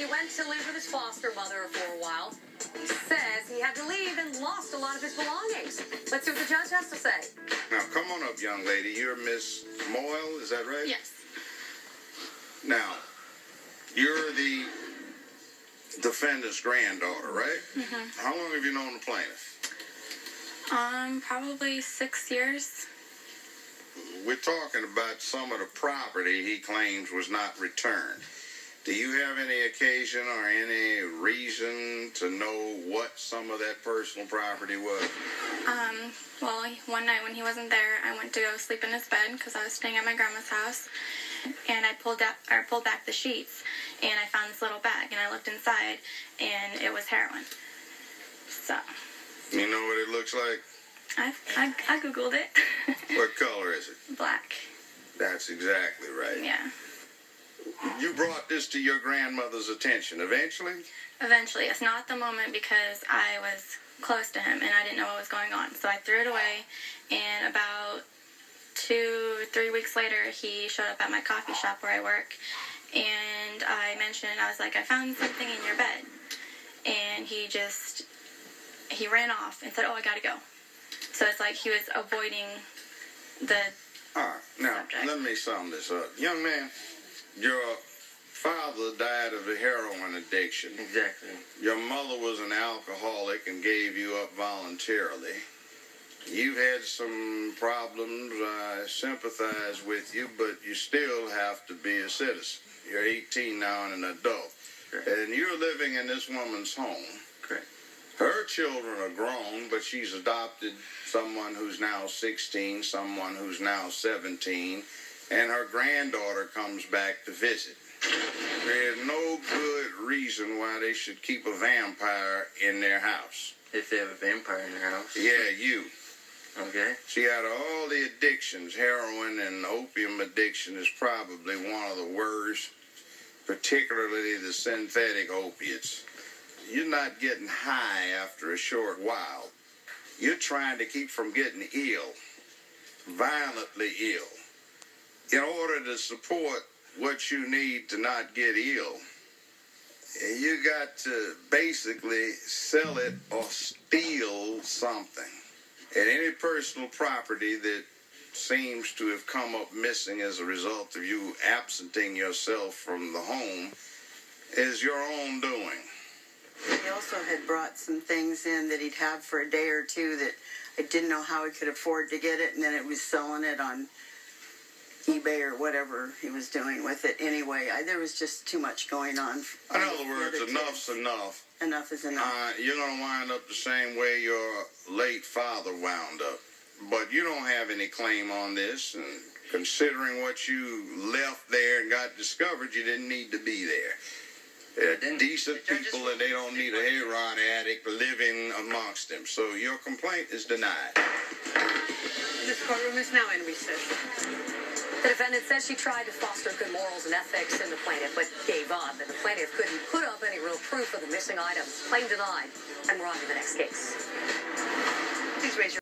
he went to live with his foster mother for a while. He says he had to leave and lost a lot of his belongings. Let's see what the judge has to say. Now, come on up, young lady. You're Miss Moyle, is that right? Yes. Now, you're the defendant's granddaughter, right? Mm-hmm. How long have you known the plaintiff? Probably 6 years. We're talking about some of the property he claims was not returned. Do you have any occasion or any reason to know what some of that personal property was? Well, one night when he wasn't there, I went to go sleep in his bed because I was staying at my grandma's house, and I pulled back the sheets, and I found this little bag, and I looked inside, and it was heroin. So. You know what it looks like? I Googled it. What color is it? Black. That's exactly right. Yeah. You brought this to your grandmother's attention eventually? Eventually. It's not at the moment because I was close to him and I didn't know what was going on. So I threw it away, and about 2 or 3 weeks later, he showed up at my coffee shop where I work, and I mentioned, I was like, I found something in your bed. And he ran off and said, oh, I gotta go. So it's like he was avoiding the All right. Now, subject. let me sum this up. Young man, your father died of a heroin addiction. Exactly. Your mother was an alcoholic and gave you up voluntarily. You've had some problems. I sympathize with you, but you still have to be a citizen. You're 18 now and an adult. Correct. And you're living in this woman's home. Correct. Her children are grown, but she's adopted someone who's now 16, someone who's now 17, and her granddaughter comes back to visit. There's no good reason why they should keep a vampire in their house. If they have a vampire in their house. Yeah, you. Okay. See, out of all the addictions, heroin and opium addiction is probably one of the worst, particularly the synthetic opiates. You're not getting high after a short while. You're trying to keep from getting ill, violently ill. In order to support what you need to not get ill, you got to basically sell it or steal something. And any personal property that seems to have come up missing as a result of you absenting yourself from the home is your own doing. He also had brought some things in that he'd have for a day or two that I didn't know how he could afford to get it, and then it was selling it on eBay or whatever he was doing with it. Anyway, there was just too much going on. In other words, enough's enough. Enough is enough. You're going to wind up the same way your late father wound up. But you don't have any claim on this, and considering what you left there and got discovered, you didn't need to be there. They're decent people, and they don't need a heroin addict living amongst them. So your complaint is denied. This courtroom is now in recess. The defendant says she tried to foster good morals and ethics in the plaintiff, but gave up, and the plaintiff couldn't put up any real proof of the missing items. Claim denied. And we're on to the next case. Please raise your